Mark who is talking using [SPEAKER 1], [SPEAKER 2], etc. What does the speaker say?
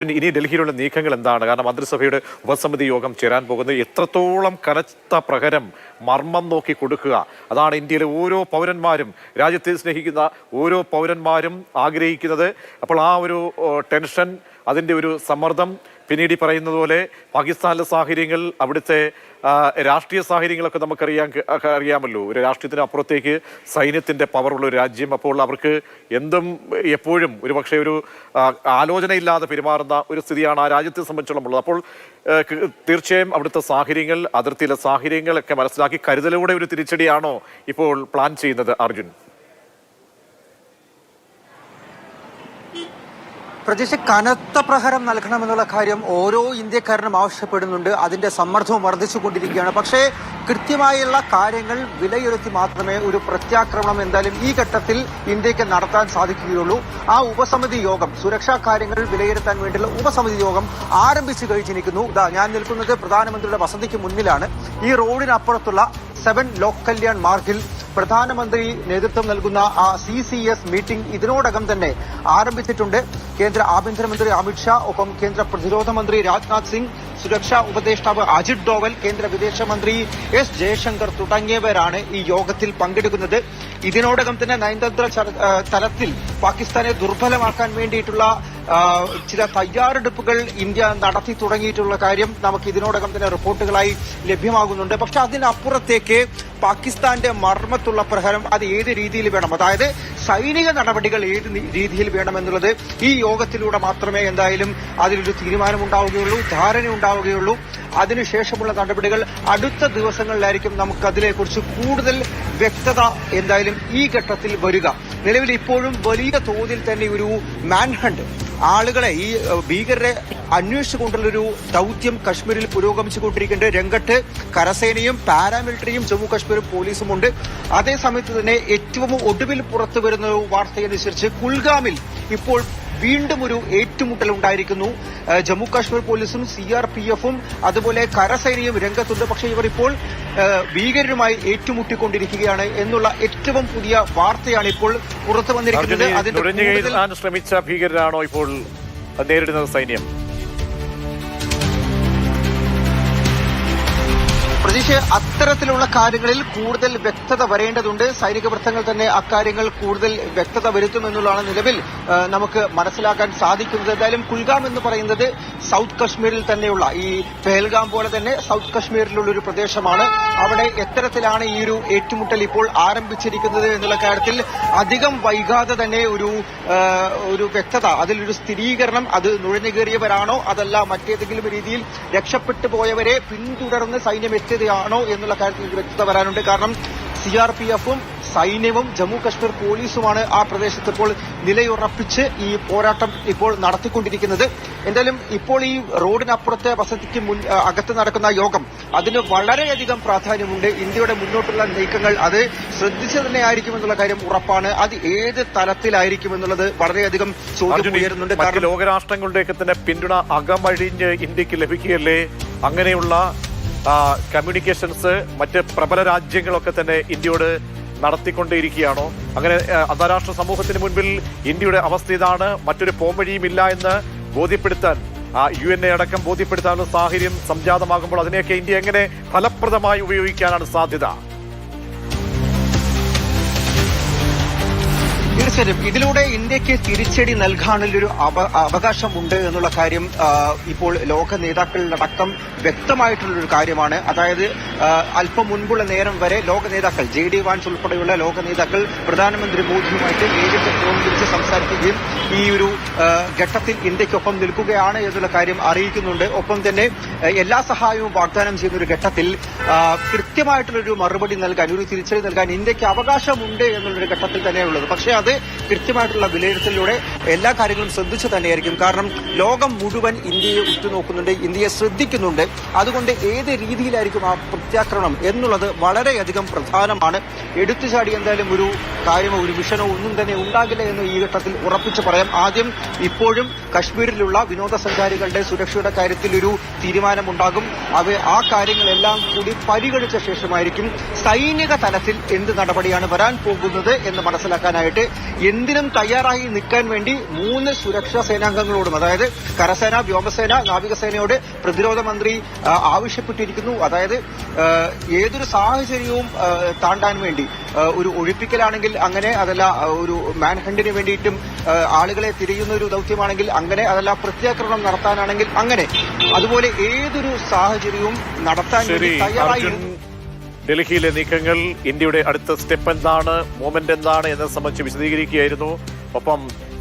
[SPEAKER 1] ഇനി ഡൽഹിയിലുള്ള നീക്കങ്ങൾ എന്താണ്? കാരണം മന്ത്രിസഭയുടെ ഉപസമിതി യോഗം ചേരാൻ പോകുന്നത് എത്രത്തോളം കനത്ത പ്രഹരം മർമ്മം നോക്കി കൊടുക്കുക, അതാണ് ഇന്ത്യയിലെ ഓരോ പൗരന്മാരും, രാജ്യത്തെ സ്നേഹിക്കുന്ന ഓരോ പൗരന്മാരും ആഗ്രഹിക്കുന്നത്. അപ്പോൾ ആ ഒരു ടെൻഷൻ, അതിൻ്റെ ഒരു സമ്മർദ്ദം, പിന്നീട് പറയുന്നത് പോലെ പാകിസ്ഥാനിലെ സാഹചര്യങ്ങൾ, അവിടുത്തെ രാഷ്ട്രീയ സാഹചര്യങ്ങളൊക്കെ അറിയാമല്ലോ. ഒരു രാഷ്ട്രീയത്തിന് അപ്പുറത്തേക്ക് സൈന്യത്തിൻ്റെ പവറുള്ള ഒരു രാജ്യം. അപ്പോൾ അവർക്ക് എന്തും എപ്പോഴും ഒരു പക്ഷേ ഒരു ആലോചനയില്ലാതെ പെരുമാറുന്ന ഒരു സ്ഥിതിയാണ് ആ രാജ്യത്തെ സംബന്ധിച്ചോളം ഉള്ളത്. അപ്പോൾ തീർച്ചയായും അവിടുത്തെ സാഹചര്യങ്ങൾ, അതിർത്തിയിലെ സാഹചര്യങ്ങളൊക്കെ മനസ്സിലാക്കി കരുതലോടെ ഒരു തിരിച്ചടിയാണോ ഇപ്പോൾ പ്ലാൻ ചെയ്യുന്നത് അർജുൻ?
[SPEAKER 2] പ്രത്യേകിച്ച് കനത്ത പ്രഹരം നൽകണമെന്നുള്ള കാര്യം ഓരോ ഇന്ത്യക്കാരനും ആവശ്യപ്പെടുന്നുണ്ട്. അതിന്റെ സമ്മർദ്ദവും വർദ്ധിച്ചുകൊണ്ടിരിക്കുകയാണ്. പക്ഷേ കൃത്യമായുള്ള കാര്യങ്ങൾ വിലയിരുത്തി മാത്രമേ ഒരു പ്രത്യാക്രമണം എന്തായാലും ഈ ഘട്ടത്തിൽ ഇന്ത്യക്ക് നടത്താൻ സാധിക്കുകയുള്ളൂ. ആ ഉപസമിതി യോഗം, സുരക്ഷാ കാര്യങ്ങൾ വിലയിരുത്താൻ വേണ്ടിയുള്ള ഉപസമിതി യോഗം ആരംഭിച്ചു കഴിഞ്ഞിരിക്കുന്നു. ഞാൻ നിൽക്കുന്നത് പ്രധാനമന്ത്രിയുടെ വസതിക്ക് മുന്നിലാണ്. ഈ റോഡിനപ്പുറത്തുള്ള 7 ലോക് കല്യാൺ മാർഗിൽ പ്രധാനമന്ത്രി നേതൃത്വം നൽകുന്ന ആ CCS മീറ്റിംഗ് ഇതിനോടകം തന്നെ ആരംഭിച്ചിട്ടുണ്ട്. കേന്ദ്ര ആഭ്യന്തരമന്ത്രി അമിത്ഷാ, ഒപ്പം കേന്ദ്ര പ്രതിരോധ മന്ത്രി രാജ്നാഥ് സിംഗ്, സുരക്ഷാ ഉപദേഷ്ടാവ് അജിത് ഡോവൽ, കേന്ദ്ര വിദേശമന്ത്രി S ജയശങ്കർ തുടങ്ങിയവരാണ് ഈ യോഗത്തിൽ പങ്കെടുക്കുന്നത്. ഇതിനോടകം തന്നെ നയതന്ത്ര തലത്തിൽ പാകിസ്ഥാനെ ദുർബലമാക്കാൻ വേണ്ടിയിട്ടുള്ള ചില തയ്യാറെടുപ്പുകൾ ഇന്ത്യ നടത്തി തുടങ്ങിയിട്ടുള്ള കാര്യം നമുക്ക് ഇതിനോടകം തന്നെ റിപ്പോർട്ടുകളായി ലഭ്യമാകുന്നുണ്ട്. പക്ഷെ അതിനപ്പുറത്തേക്ക് പാകിസ്ഥാന്റെ മർമ്മത്തുള്ള പ്രഹരം അത് ഏത് രീതിയിൽ വേണം, അതായത് സൈനിക നടപടികൾ ഏത് രീതിയിൽ വേണമെന്നുള്ളത് ഈ യോഗത്തിലൂടെ മാത്രമേ എന്തായാലും അതിലൊരു തീരുമാനമുണ്ടാവുകയുള്ളൂ, ധാരണയുണ്ടാവുകയുള്ളൂ. അതിനുശേഷമുള്ള നടപടികൾ അടുത്ത ദിവസങ്ങളിലായിരിക്കും നമുക്ക് അതിനെക്കുറിച്ച് കൂടുതൽ വ്യക്തത എന്തായാലും ഈ ഘട്ടത്തിൽ വരിക. നിലവിൽ ഇപ്പോഴും വലിയ തോതിൽ തന്നെ ഒരു മാൻഹണ്ട്, ആളുകളെ, ഈ ഭീകരരെ അന്വേഷിച്ചുകൊണ്ടുള്ളൊരു ദൌത്യം കശ്മീരിൽ പുരോഗമിച്ചുകൊണ്ടിരിക്കേണ്ട രംഗത്ത് കരസേനയും പാരാമിലിറ്ററിയും ജമ്മു കശ്മീരും പോലീസുമുണ്ട്. അതേസമയത്ത് തന്നെ ഏറ്റവും ഒടുവിൽ പുറത്തു വരുന്ന ഒരു വാർത്തയനുസരിച്ച് കുൽഗാമിൽ ഇപ്പോൾ വീണ്ടും ഒരു ഏറ്റുമുട്ടൽ ഉണ്ടായിരിക്കുന്നു. ജമ്മു കാശ്മീർ പോലീസും CRPFും അതുപോലെ കരസേനയും രംഗത്തുണ്ട്. പക്ഷേ ഇവർ ഇപ്പോൾ ഭീകരരുമായി ഏറ്റുമുട്ടിക്കൊണ്ടിരിക്കുകയാണ് എന്നുള്ള ഏറ്റവും പുതിയ വാർത്തയാണ് ഇപ്പോൾ പുറത്തു വന്നിരിക്കുന്നത്.
[SPEAKER 1] അതിന്റെ ശ്രമിച്ച ഭീകരരാണോ ഇപ്പോൾ നേരിടുന്നത് സൈന്യം?
[SPEAKER 2] പ്രതീക്ഷ അത്തരത്തിലുള്ള കാര്യങ്ങളിൽ കൂടുതൽ വ്യക്തത വരേണ്ടതുണ്ട്. സൈനിക വൃത്തങ്ങൾ തന്നെ അക്കാര്യങ്ങൾ കൂടുതൽ വ്യക്തത വരുത്തുമെന്നുള്ളതാണ് നിലവിൽ നമുക്ക് മനസ്സിലാക്കാൻ സാധിക്കുന്നത്. എന്തായാലും കുൽഗാം എന്ന് പറയുന്നത് സൗത്ത് കശ്മീരിൽ തന്നെയുള്ള, ഈ പെഹൽഗാം പോലെ തന്നെ സൗത്ത് കശ്മീരിലുള്ള ഒരു പ്രദേശമാണ്. അവിടെ എത്തരത്തിലാണ് ഈ ഒരു ഏറ്റുമുട്ടൽ ഇപ്പോൾ ആരംഭിച്ചിരിക്കുന്നത് എന്നുള്ള കാര്യത്തിൽ അധികം വൈകാതെ തന്നെ ഒരു വ്യക്തത, അതിലൊരു സ്ഥിരീകരണം, അത് നുഴഞ്ഞുകയറിയവരാണോ അതല്ല മറ്റേതെങ്കിലും രീതിയിൽ രക്ഷപ്പെട്ടു പോയവരെ പിന്തുടർന്ന് സൈന്യം എത്തിയതാണോ എന്നുള്ള കാര്യത്തിൽ വ്യക്തത വരാനുണ്ട്. കാരണം CRPFും സൈന്യവും ജമ്മു കശ്മീർ പോലീസുമാണ് ആ പ്രദേശത്ത് ഇപ്പോൾ നിലയുറപ്പിച്ച് ഈ പോരാട്ടം ഇപ്പോൾ നടത്തിക്കൊണ്ടിരിക്കുന്നത്. എന്തായാലും ഇപ്പോൾ ഈ റോഡിനപ്പുറത്തെ വസതിക്ക് അകത്ത് നടക്കുന്ന യോഗം, അതിന് വളരെയധികം പ്രാധാന്യമുണ്ട്. ഇന്ത്യയുടെ മുന്നോട്ടുള്ള നീക്കങ്ങൾ അത് ശ്രദ്ധിച്ചു തന്നെ ആയിരിക്കുമെന്നുള്ള കാര്യം ഉറപ്പാണ്. അത് ഏത് തലത്തിലായിരിക്കുമെന്നുള്ളത് വളരെയധികം ചോദ്യം ഉയരുന്നുണ്ട്.
[SPEAKER 1] കാരണം ലോകരാഷ്ട്രങ്ങളുടെയൊക്കെ തന്നെ പിന്തുണ അകമഴിഞ്ഞ് ഇന്ത്യക്ക് ലഭിക്കുകയല്ലേ? അങ്ങനെയുള്ള കമ്മ്യൂണിക്കേഷൻസ് മറ്റ് പ്രബല രാജ്യങ്ങളൊക്കെ തന്നെ ഇന്ത്യയോട് നടത്തിക്കൊണ്ടേയിരിക്കുകയാണോ? അങ്ങനെ അന്താരാഷ്ട്ര സമൂഹത്തിന് മുൻപിൽ ഇന്ത്യയുടെ അവസ്ഥ ഇതാണ്, മറ്റൊരു പോംവഴിയുമില്ല എന്ന് ബോധ്യപ്പെടുത്താൻ, UN അടക്കം ബോധ്യപ്പെടുത്താനുള്ള സാഹചര്യം സംജാതമാകുമ്പോൾ അതിനെയൊക്കെ ഇന്ത്യ എങ്ങനെ ഫലപ്രദമായി ഉപയോഗിക്കാനാണ് സാധ്യത?
[SPEAKER 2] തീർച്ചയായും ഇതിലൂടെ ഇന്ത്യക്ക് തിരിച്ചടി നൽകാനുള്ളൊരു അവകാശമുണ്ട് എന്നുള്ള കാര്യം ഇപ്പോൾ ലോക നേതാക്കളിലടക്കം വ്യക്തമായിട്ടുള്ളൊരു കാര്യമാണ്. അതായത് അല്പം മുൻപുള്ള നേരം വരെ ലോക നേതാക്കൾ, JD വാൻസ് ഉൾപ്പെടെയുള്ള ലോക നേതാക്കൾ പ്രധാനമന്ത്രി മോദിയുമായിട്ട് നേരിട്ട് ഫോൺ വിളിച്ച് സംസാരിക്കുകയും ഈ ഒരു ഘട്ടത്തിൽ ഇന്ത്യക്കൊപ്പം നിൽക്കുകയാണ് എന്നുള്ള കാര്യം അറിയിക്കുന്നുണ്ട്. ഒപ്പം തന്നെ എല്ലാ സഹായവും വാഗ്ദാനം ചെയ്യുന്ന ഒരു ഘട്ടത്തിൽ കൃത്യമായിട്ടുള്ളൊരു മറുപടി നൽകാൻ, ഒരു തിരിച്ചടി നൽകാൻ ഇന്ത്യക്ക് അവകാശമുണ്ട് എന്നുള്ളൊരു ഘട്ടത്തിൽ തന്നെയുള്ളത്. പക്ഷേ അത് കൃത്യമായിട്ടുള്ള വിലയിരുത്തലിലൂടെ എല്ലാ കാര്യങ്ങളും ശ്രദ്ധിച്ചു തന്നെയായിരിക്കും. കാരണം ലോകം മുഴുവൻ ഇന്ത്യയെ ഉറ്റുനോക്കുന്നുണ്ട്, ഇന്ത്യയെ ശ്രദ്ധിക്കുന്നുണ്ട്. അതുകൊണ്ട് ഏത് രീതിയിലായിരിക്കും ആ പ്രത്യാക്രമണം എന്നുള്ളത് വളരെയധികം പ്രധാനമാണ്. എടുത്തുചാടി എന്തായാലും ഒരു കാര്യമോ ഒരു വിഷനോ ഒന്നും തന്നെ ഉണ്ടാകില്ല എന്ന് ഈ ഘട്ടത്തിൽ ഉറപ്പിച്ചു പറയാം. ആദ്യം ഇപ്പോഴും കശ്മീരിലുള്ള വിനോദസഞ്ചാരികളുടെ സുരക്ഷയുടെ കാര്യത്തിൽ ഒരു തീരുമാനമുണ്ടാകും. ആ കാര്യങ്ങളെല്ലാം കൂടി പരിഗണിച്ച ശേഷമായിരിക്കും സൈനിക തലത്തിൽ എന്ത് നടപടിയാണ് വരാൻ പോകുന്നത് എന്ന് മനസ്സിലാക്കാനായിട്ട് എന്തിനും തയ്യാറായി നിൽക്കാൻ വേണ്ടി 3 സുരക്ഷാ സേനാംഗങ്ങളോടും, അതായത് കരസേന, വ്യോമസേന, നാവികസേനയോട് പ്രതിരോധ മന്ത്രി ആവശ്യപ്പെട്ടിരിക്കുന്നു. അതായത് ഏതൊരു സാഹചര്യവും താണ്ടാൻ വേണ്ടി, ഒരു ഒഴിപ്പിക്കലാണെങ്കിൽ അങ്ങനെ, അതല്ല ഒരു മാൻഹണ്ടിന് വേണ്ടിയിട്ടും ആളുകളെ തിരയുന്ന ഒരു ദൗത്യമാണെങ്കിൽ അങ്ങനെ, അതല്ല പ്രത്യാക്രമണം നടത്താനാണെങ്കിൽ അങ്ങനെ, അതുപോലെ ഏതൊരു സാഹചര്യവും നടത്താൻ വേണ്ടി തയ്യാറായി.
[SPEAKER 1] ഡൽഹിയിലെ നീക്കങ്ങൾ, ഇന്ത്യയുടെ അടുത്ത സ്റ്റെപ്പ് എന്താണ്, മൂവ്മെന്റ് എന്താണ് എന്നത് സംബന്ധിച്ച് വിശദീകരിക്കുകയായിരുന്നു. ഒപ്പം